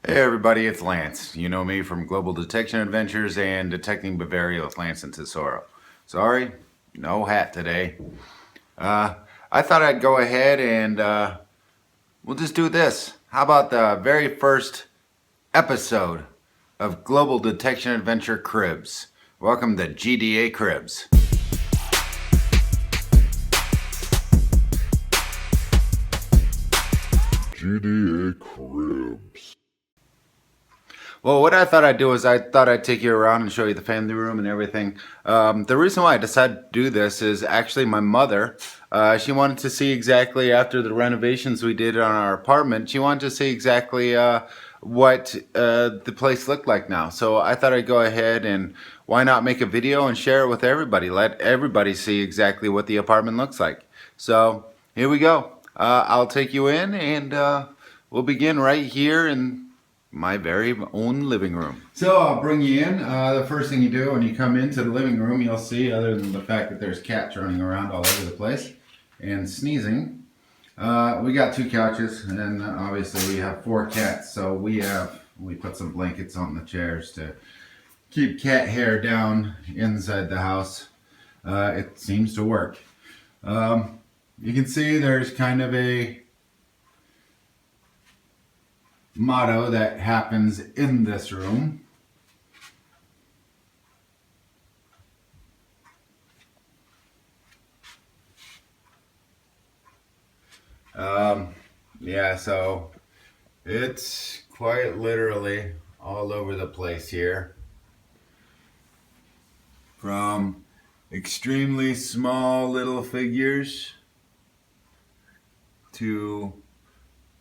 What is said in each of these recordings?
Hey everybody, it's Lance. You know me from Global Detection Adventures and Detecting Bavaria with Lance and Tesoro. Sorry, no hat today. I thought I'd go ahead and we'll just do this. How about the very first episode of Global Detection Adventure Cribs? Welcome to GDA Cribs. GDA Cribs. Well, what I thought I'd do is I thought I'd take you around and show you the family room and everything. The reason why I decided to do this is actually my mother. She wanted to see exactly after the renovations we did on our apartment. She wanted to see exactly what the place looked like now. So I thought I'd go ahead and why not make a video and share it with everybody. Let everybody see exactly what the apartment looks like. So here we go. I'll take you in and we'll begin right here in my very own living room. So I'll bring you in. The first thing you do when you come into the living room, you'll see, other than the fact that there's cats running around all over the place and sneezing, we got 2 couches, and obviously we have 4 cats. So we put some blankets on the chairs to keep cat hair down inside the house. It seems to work. You can see there's kind of a motto that happens in this room. Yeah, so it's quite literally all over the place here. From extremely small little figures to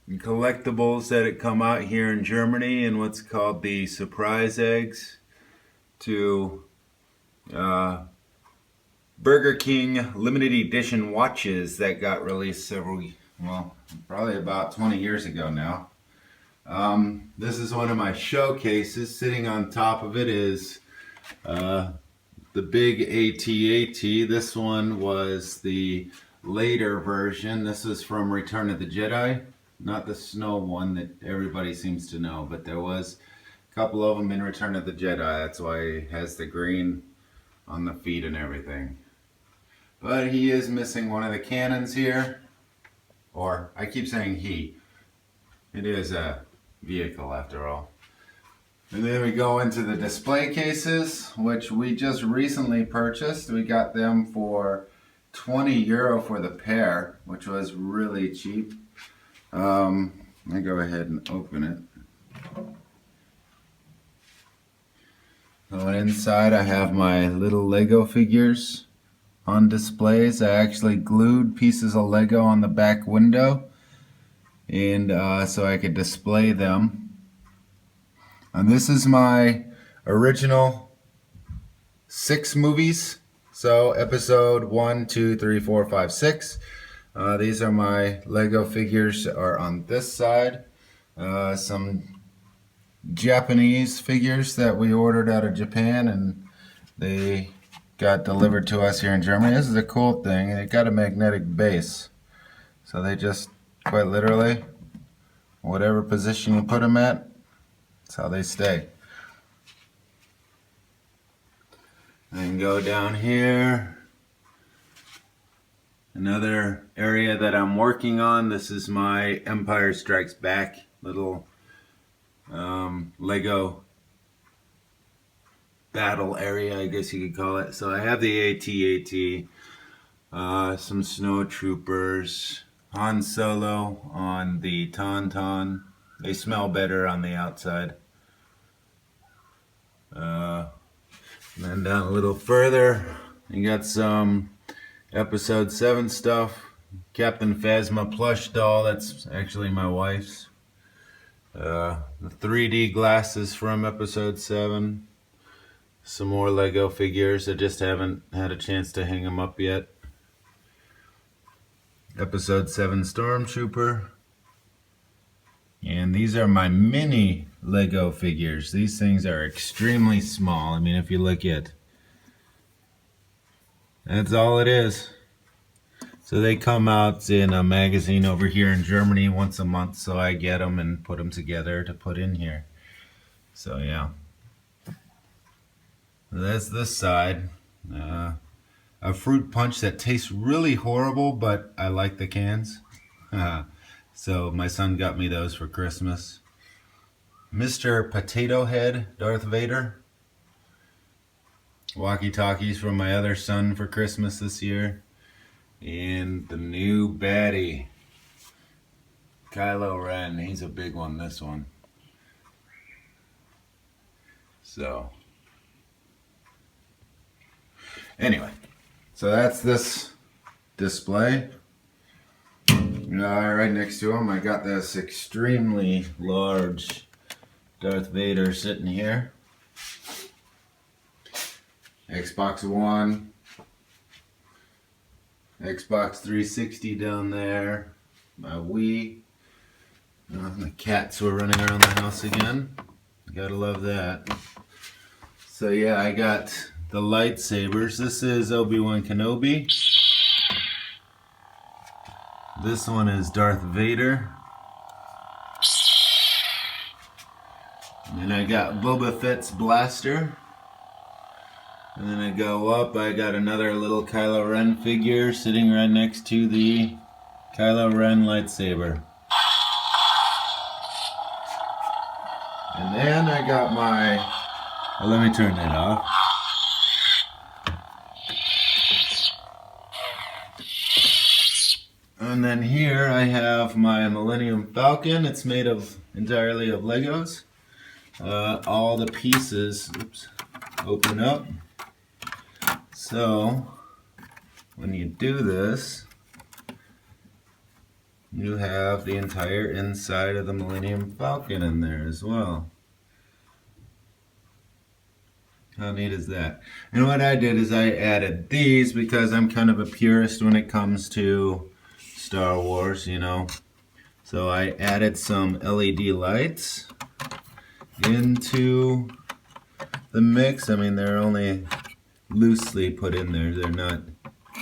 collectibles that come out here in Germany and what's called the surprise eggs, to Burger King limited edition watches that got released probably about 20 years ago now. This is one of my showcases. Sitting on top of it is the big AT-AT. This one was the later version. This is from Return of the Jedi. Not the snow one that everybody seems to know, but there was a couple of them in Return of the Jedi. That's why he has the green on the feet and everything. But he is missing one of the cannons here. Or, I keep saying he. It is a vehicle after all. And then we go into the display cases, which we just recently purchased. We got them for €20 for the pair, which was really cheap. Let me go ahead and open it. So inside I have my little Lego figures on displays. I actually glued pieces of Lego on the back window, and so I could display them. And this is my original 6 movies. So episode 1, 2, 3, 4, 5, 6. These are my Lego figures are on this side. Some Japanese figures that we ordered out of Japan, and they got delivered to us here in Germany. This is a cool thing. They got a magnetic base. So they just, quite literally, whatever position you put them at, that's how they stay. And go down here. Another area that I'm working on. This is my Empire Strikes Back little Lego battle area, I guess you could call it. So I have the AT-AT, some snow troopers, Han Solo on the Tauntaun. They smell better on the outside. And then down a little further, you got some Episode 7 stuff. Captain Phasma plush doll, that's actually my wife's. The 3D glasses from Episode 7. Some more Lego figures. I just haven't had a chance to hang them up yet. Episode 7 Stormtrooper. And these are my mini Lego figures. These things are extremely small. I mean, if you look at, that's all it is. So they come out in a magazine over here in Germany once a month, so I get them and put them together to put in here. So yeah. That's this side. A fruit punch that tastes really horrible, but I like the cans. So my son got me those for Christmas. Mr. Potato Head, Darth Vader. Walkie-talkies from my other son for Christmas this year. And the new baddie, Kylo Ren. He's a big one, this one. So, anyway. So that's this display. Right next to him, I got this extremely large Darth Vader sitting here. Xbox One, Xbox 360 down there, my Wii. The cats were running around the house again. Gotta love that. So yeah, I got the lightsabers. This is Obi-Wan Kenobi. This one is Darth Vader. And then I got Boba Fett's blaster. And then I go up, I got another little Kylo Ren figure sitting right next to the Kylo Ren lightsaber. And then I got my, let me turn that off. And then here I have my Millennium Falcon. It's made of entirely of Legos. All the pieces, oops, open up. So when you do this, you have the entire inside of the Millennium Falcon in there as well. How neat is that? And what I did is I added these because I'm kind of a purist when it comes to Star Wars, you know. So I added some LED lights into the mix. I mean, they're only loosely put in there. They're not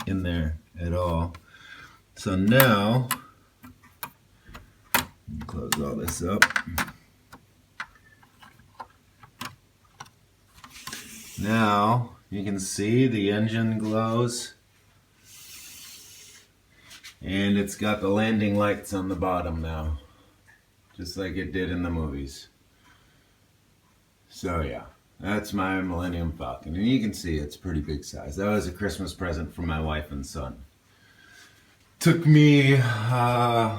in there at all. So now, close all this up. Now you can see the engine glows, and it's got the landing lights on the bottom now, just like it did in the movies. So yeah, that's my Millennium Falcon, and you can see it's pretty big size. That was a Christmas present for my wife and son. Took me, I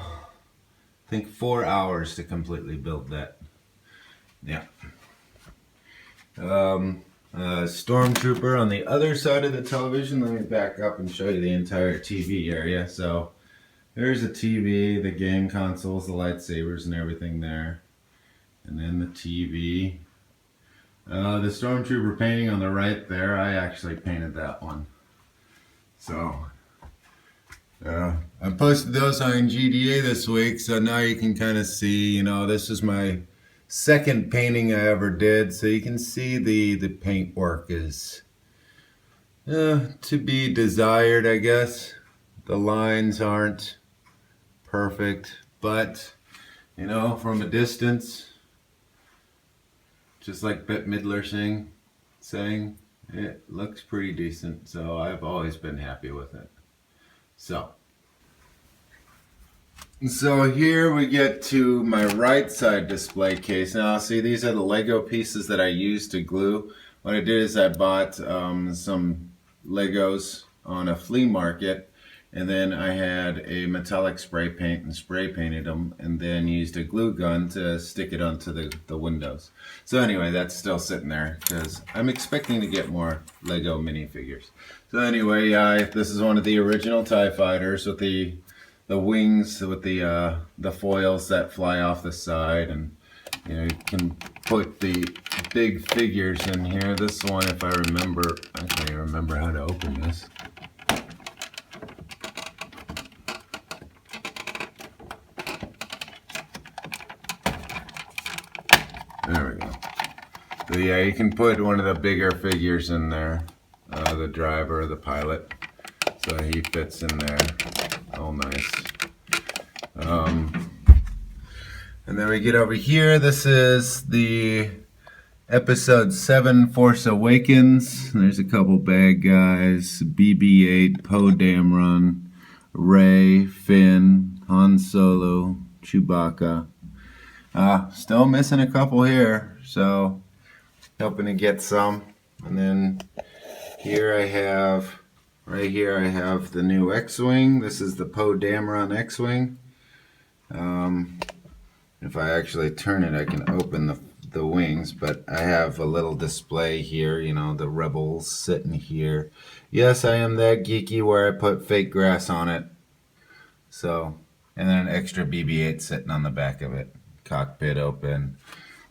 think 4 hours to completely build that. Yeah. Stormtrooper on the other side of the television. Let me back up and show you the entire TV area. So there's a TV, the game consoles, the lightsabers and everything there. And then the TV. The Stormtrooper painting on the right there, I actually painted that one. So I posted those on GDA this week, so now you can kind of see, you know, this is my second painting I ever did, so you can see the paint work is to be desired, I guess. The lines aren't perfect, but you know, from a distance, just like Bette Midler saying, it looks pretty decent, so I've always been happy with it. So here we get to my right side display case. Now see, these are the Lego pieces that I used to glue. What I did is I bought some Legos on a flea market, and then I had a metallic spray paint and spray painted them, and then used a glue gun to stick it onto the windows. So anyway, that's still sitting there because I'm expecting to get more Lego minifigures. So anyway, this is one of the original TIE fighters with the wings with the foils that fly off the side, and you know, you can put the big figures in here. This one, if I remember, I can't even remember how to open this. There we go. So yeah, you can put one of the bigger figures in there, the driver, the pilot. So he fits in there. Oh, nice. And then we get over here. This is the Episode 7 Force Awakens. There's a couple bad guys. BB-8, Poe Dameron, Rey, Finn, Han Solo, Chewbacca. Still missing a couple here, so hoping to get some. And then here I have, right here I have the new X-Wing. This is the Poe Dameron X-Wing. If I actually turn it, I can open the wings, but I have a little display here, you know, the Rebels sitting here. Yes, I am that geeky where I put fake grass on it. So, and then an extra BB-8 sitting on the back of it. Cockpit open.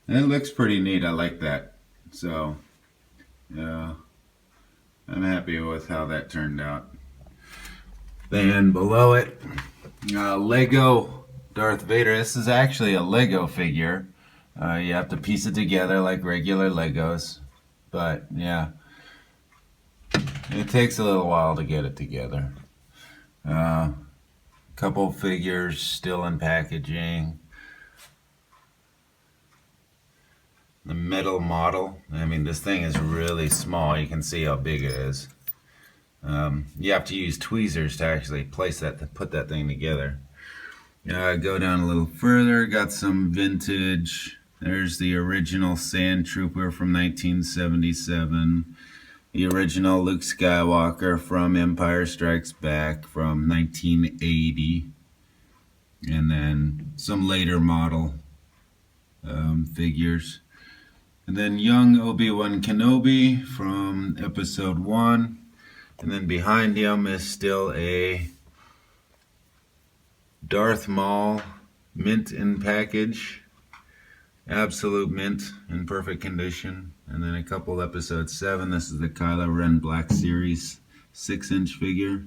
And it looks pretty neat. I like that. So, yeah, I'm happy with how that turned out. Then below it, Lego Darth Vader. This is actually a Lego figure. You have to piece it together like regular Legos. But, yeah, it takes a little while to get it together. Couple figures still in packaging. The metal model. I mean, this thing is really small. You can see how big it is. You have to use tweezers to actually place that, to put that thing together. Go down a little further. Got some vintage. There's the original Sand Trooper from 1977. The original Luke Skywalker from Empire Strikes Back from 1980. And then some later model figures. And then young Obi-Wan Kenobi from Episode 1. And then behind him is still a Darth Maul mint in package. Absolute mint in perfect condition. And then a couple Episode 7. This is the Kylo Ren Black Series 6-inch figure.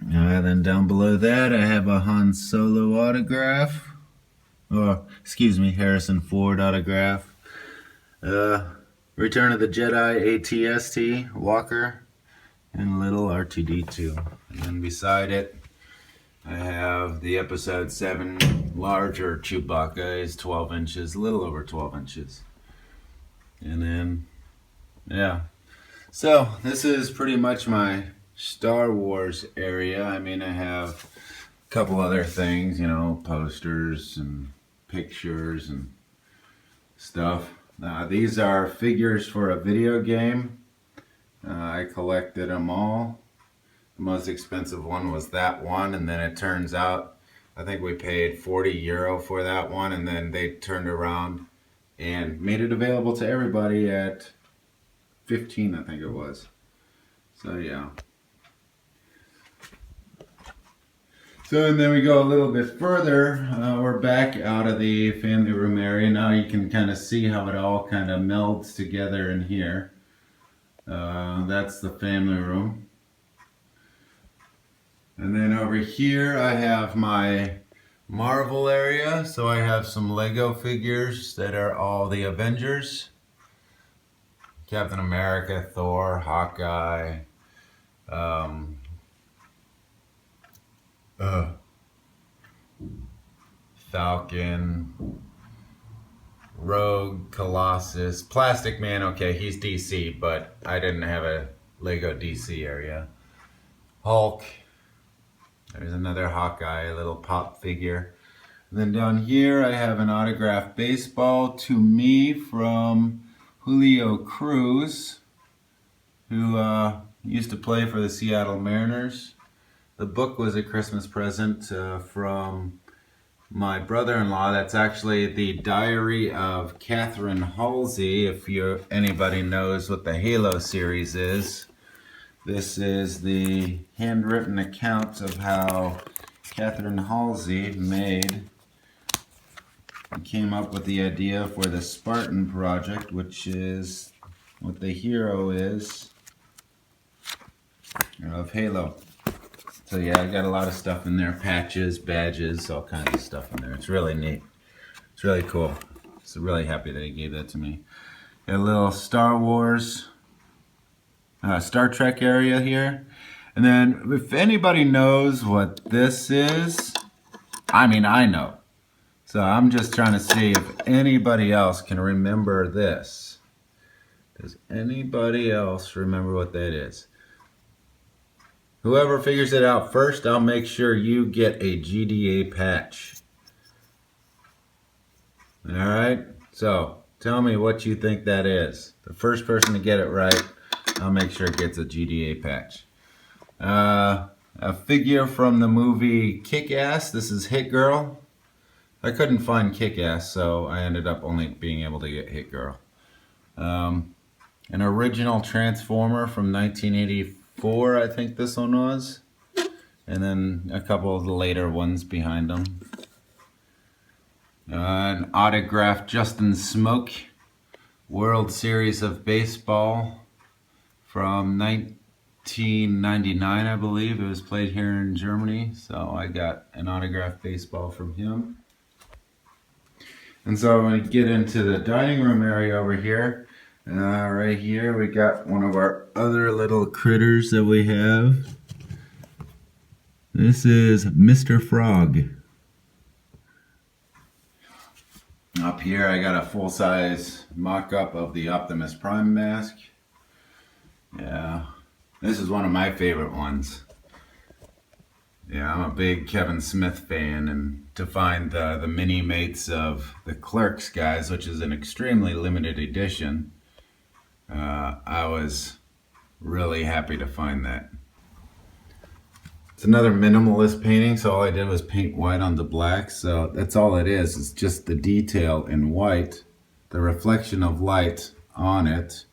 Then down below that I have a Han Solo autograph. Or, excuse me, Harrison Ford autograph. Return of the Jedi AT-ST Walker. And little R2-D2. And then beside it I have the Episode 7 larger Chewbacca. Is 12 inches, a little over 12 inches. And then, yeah. So, this is pretty much my Star Wars area. I mean, I have a couple other things, you know, posters and pictures and stuff. These are figures for a video game. I collected them all. The most expensive one was that one, and then it turns out I think we paid €40 for that one, and then they turned around and made it available to everybody at 15, I think it was. So yeah. So and then we go a little bit further. We're back out of the family room area. Now you can kind of see how it all kind of melds together in here. That's the family room. And then over here I have my Marvel area. So I have some Lego figures that are all the Avengers. Captain America, Thor, Hawkeye, Falcon, Rogue, Colossus, Plastic Man. Okay, he's DC, but I didn't have a Lego DC area. Hulk. There's another Hawkeye, a little pop figure. And then down here I have an autographed baseball to me from Julio Cruz, who used to play for the Seattle Mariners. The book was a Christmas present from my brother-in-law. That's actually the Diary of Catherine Halsey, if anybody knows what the Halo series is. This is the handwritten account of how Catherine Halsey came up with the idea for the Spartan Project, which is what the hero is of Halo. So yeah, I got a lot of stuff in there, patches, badges, all kinds of stuff in there. It's really neat. It's really cool. So really happy that he gave that to me. Got a little Star Wars, Star Trek area here. And then if anybody knows what this is, I mean, I know. So I'm just trying to see if anybody else can remember this. Does anybody else remember what that is? Whoever figures it out first, I'll make sure you get a GDA patch. All right, so tell me what you think that is. The first person to get it right, I'll make sure it gets a GDA patch. A figure from the movie Kick-Ass. This is Hit Girl. I couldn't find Kick-Ass, so I ended up only being able to get Hit Girl. An original Transformer from 1984, I think this one was. And then a couple of the later ones behind them. An autographed Justin Smoke World Series of Baseball from 1999, I believe. It was played here in Germany, so I got an autographed baseball from him. And so I'm going to get into the dining room area over here. Right here we got one of our other little critters that we have. This is Mr. Frog. Up here I got a full-size mock-up of the Optimus Prime mask. Yeah, this is one of my favorite ones. Yeah, I'm a big Kevin Smith fan, and to find the mini-mates of the Clerks guys, which is an extremely limited edition, I was really happy to find that. It's another minimalist painting, so all I did was paint white on the black, so that's all it is. It's just the detail in white, the reflection of light on it,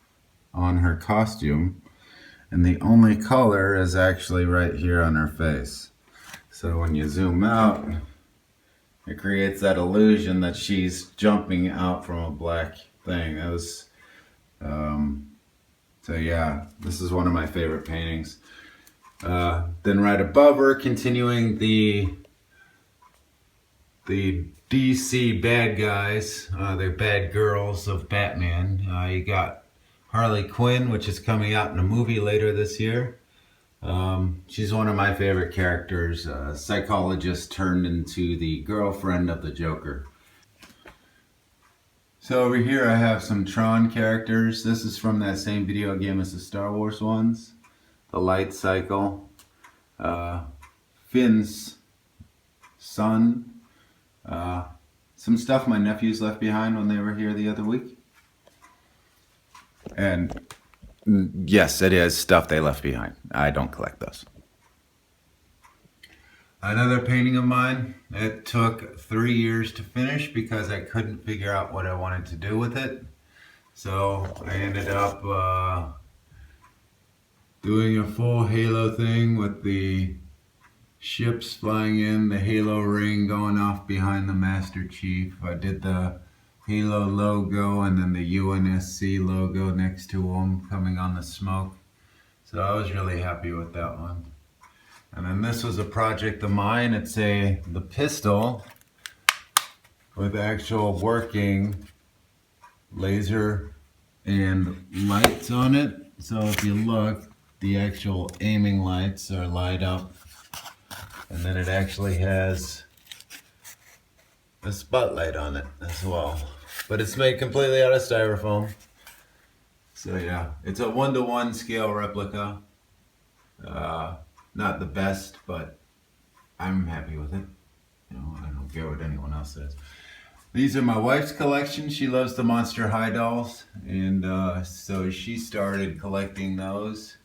on her costume, and the only color is actually right here on her face. So when you zoom out, it creates that illusion that she's jumping out from a black thing. That was, so yeah, this is one of my favorite paintings. Then right above her, continuing the DC bad guys, the bad girls of Batman. You got Harley Quinn, which is coming out in a movie later this year. She's one of my favorite characters, psychologist turned into the girlfriend of the Joker. So over here I have some Tron characters. This is from that same video game as the Star Wars ones. The light cycle. Finn's son. Some stuff my nephews left behind when they were here the other week. And yes, it is stuff they left behind. I don't collect those. Another painting of mine. It took 3 years to finish because I couldn't figure out what I wanted to do with it. So I ended up doing a full halo thing with the ships flying in, the halo ring going off behind the Master Chief. I did the Halo logo and then the UNSC logo next to them coming on the smoke. So I was really happy with that one. And then this was a project of mine. It's the pistol with actual working laser and lights on it. So if you look, the actual aiming lights are light up. And then it actually has a spotlight on it as well. But it's made completely out of styrofoam. So yeah, it's a 1-to-1 scale replica. Not the best, but I'm happy with it. You know, I don't care what anyone else says. These are my wife's collection. She loves the Monster High dolls, and so she started collecting those.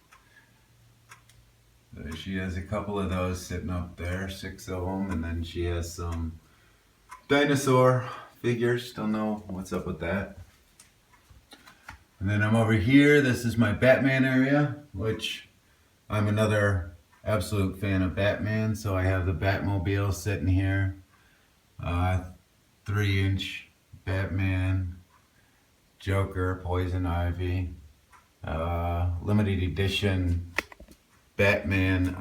She has a couple of those sitting up there, 6 of them, and then she has some dinosaur figures. Don't know what's up with that. And then I'm over here. This is my Batman area, which I'm another absolute fan of Batman. So I have the Batmobile sitting here. 3-inch Batman, Joker, Poison Ivy, limited edition Batman.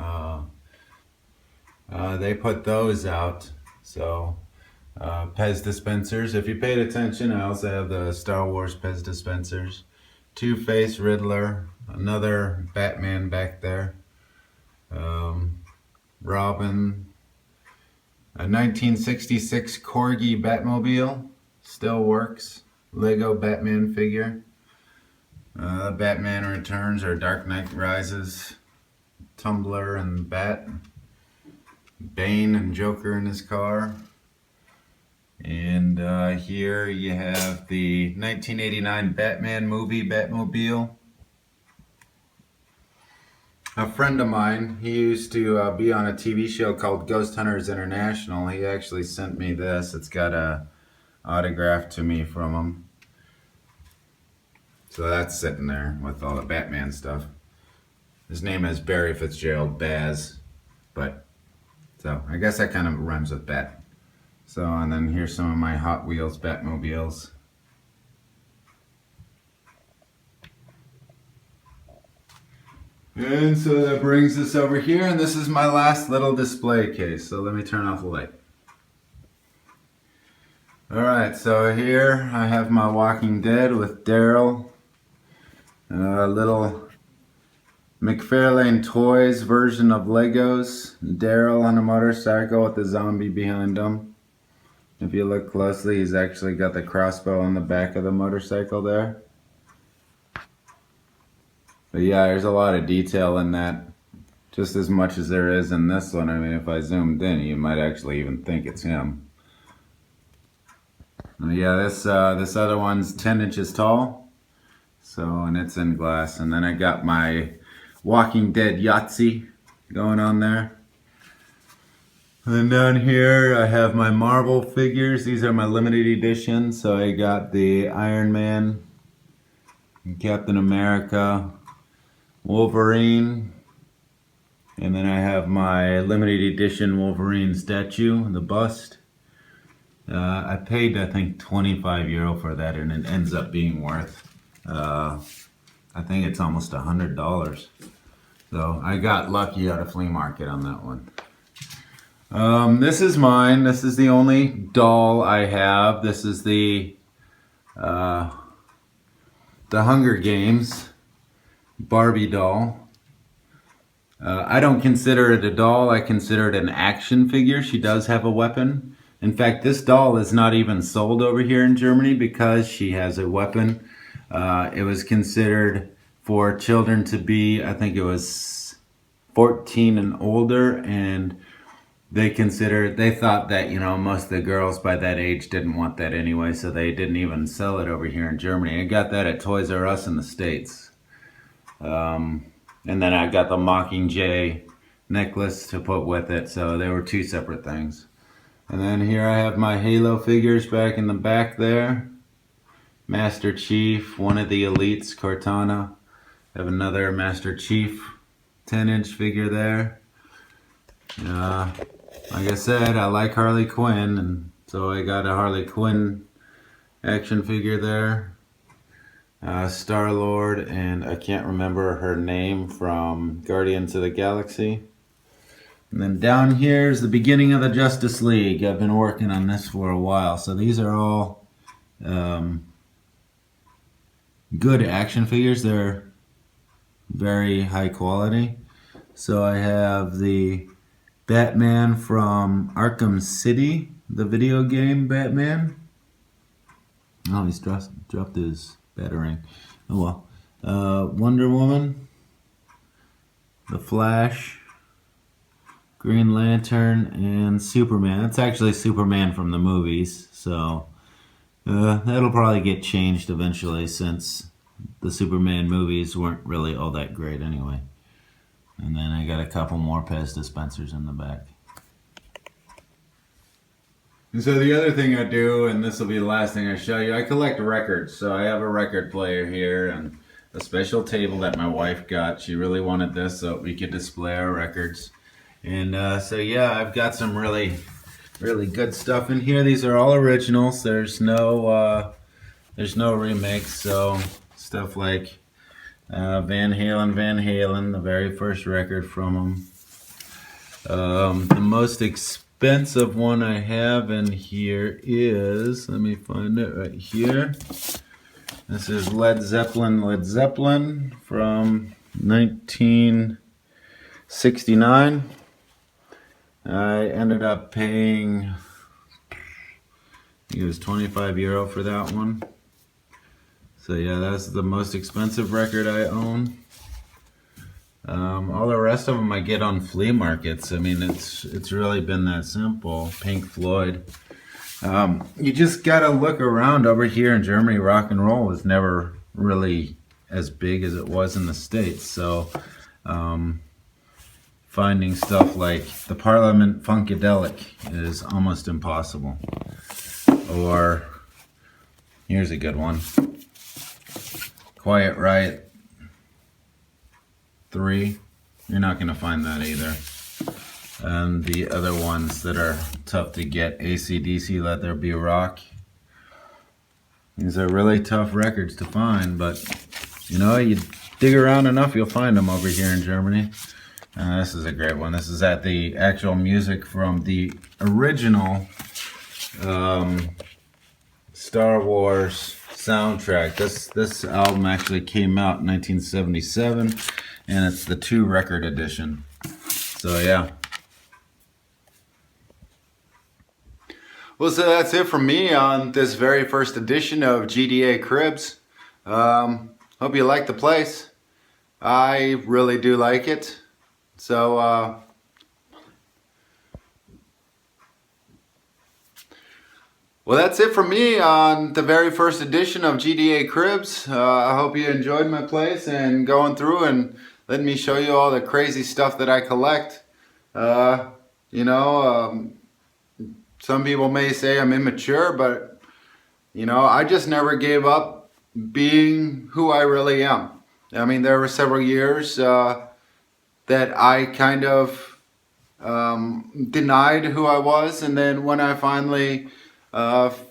They put those out. So Pez dispensers. If you paid attention, I also have the Star Wars Pez dispensers. Two-Face, Riddler, another Batman back there. Robin, a 1966 Corgi Batmobile, still works. Lego Batman figure. Batman Returns or Dark Knight Rises. Tumbler and Bat. Bane and Joker in his car. And here you have the 1989 Batman movie Batmobile. A friend of mine, he used to be on a TV show called Ghost Hunters International. He actually sent me this. It's got a autograph to me from him. So that's sitting there with all the Batman stuff. His name is Barry Fitzgerald Baz, but so I guess that kind of rhymes with Bat. So, and then here's some of my Hot Wheels Batmobiles. And so that brings us over here, and this is my last little display case. So let me turn off the light. Alright, so here I have my Walking Dead with Daryl. A little McFarlane Toys version of Legos. Daryl on a motorcycle with the zombie behind him. If you look closely, he's actually got the crossbow on the back of the motorcycle there. But yeah, there's a lot of detail in that. Just as much as there is in this one. I mean, if I zoomed in, you might actually even think it's him. Yeah, this other one's 10 inches tall. So, and it's in glass. And then I got my Walking Dead Yahtzee going on there. And then down here I have my Marvel figures. These are my limited editions. So I got the Iron Man, Captain America, Wolverine, and then I have my limited edition Wolverine statue, the bust. I paid, I think, €25 for that, and it ends up being worth, I think it's almost $100. So I got lucky at a flea market on that one. This is mine. This is the only doll I have. This is the Hunger Games Barbie doll. I don't consider it a doll. I consider it an action figure. She does have a weapon. In fact, this doll is not even sold over here in Germany because she has a weapon. It was considered for children to be, I think it was 14 and older, and they thought that, you know, most of the girls by that age didn't want that anyway, so they didn't even sell it over here in Germany. I got that at Toys R Us in the States. And then I got the Mockingjay necklace to put with it, so they were two separate things. And then here I have my Halo figures back in the back there. Master Chief, one of the elites, Cortana. I have another Master Chief 10-inch figure there. Like I said, I like Harley Quinn, and so I got a Harley Quinn action figure there. Star-Lord, and I can't remember her name from Guardians of the Galaxy. And then down here is the beginning of the Justice League. I've been working on this for a while. So these are all good action figures. They're very high quality. So I have the Batman from Arkham City, the video game Batman. Oh, he's dropped his batarang. Oh well. Wonder Woman, the Flash, Green Lantern, and Superman. That's actually Superman from the movies, so that'll probably get changed eventually since the Superman movies weren't really all that great anyway. And then I got a couple more Pez dispensers in the back. And so the other thing I do, and this will be the last thing I show you, I collect records. So I have a record player here and a special table that my wife got. She really wanted this so we could display our records. And so yeah, I've got some really good stuff in here. These are all originals. There's no remakes. So stuff like Van Halen, the very first record from them. The most expensive one I have in here is, let me find it right here. This is Led Zeppelin from 19 $69. I ended up paying, I think it was €25 for that one. So yeah, that's the most expensive record I own. All the rest of them I get on flea markets. I mean, it's really been that simple. Pink Floyd. You just gotta look around. Over here in Germany, rock and roll was never really as big as it was in the States. So finding stuff like the Parliament Funkadelic is almost impossible. Or here's a good one. Quiet Riot 3. You're not going to find that either. And the other ones that are tough to get, AC/DC, Let There Be Rock. These are really tough records to find, but you know, you dig around enough, you'll find them over here in Germany. This is a great one. This is at the actual music from the original Star Wars soundtrack. This album actually came out in 1977, and it's the 2-record edition. So yeah. Well, so that's it from me on this very first edition of GDA Cribs. Hope you like the place. I really do like it. So, well, that's it from me on the very first edition of GDA Cribs. I hope you enjoyed my place and going through and letting me show you all the crazy stuff that I collect. You know, some people may say I'm immature, but, you know, I just never gave up being who I really am. I mean, there were several years that I kind of denied who I was, and then when I finally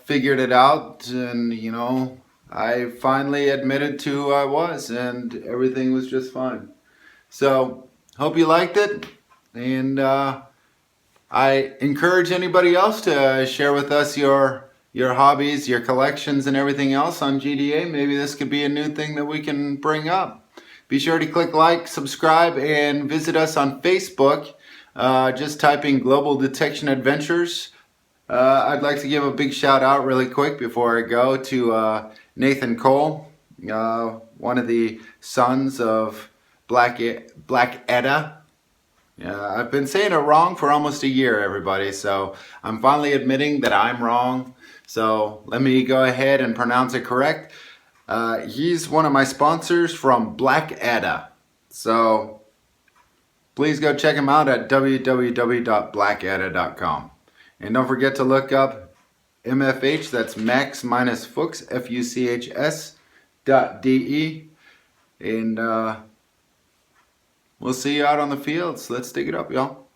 figured it out, and you know, I finally admitted to who I was, and everything was just fine. So, hope you liked it, and I encourage anybody else to share with us your hobbies, your collections, and everything else on GDA. Maybe this could be a new thing that we can bring up. Be sure to click like, subscribe, and visit us on Facebook. Just type in Global Detection Adventures. I'd like to give a big shout out really quick before I go to Nathan Cole, one of the sons of Black Edda. I've been saying it wrong for almost a year, everybody, so I'm finally admitting that I'm wrong. So let me go ahead and pronounce it correct. He's one of my sponsors from Blackadda. So please go check him out at www.blackadda.com. And don't forget to look up MFH, that's Max minus Fuchs, FUCHS.de. And we'll see you out on the fields. Let's dig it up, y'all.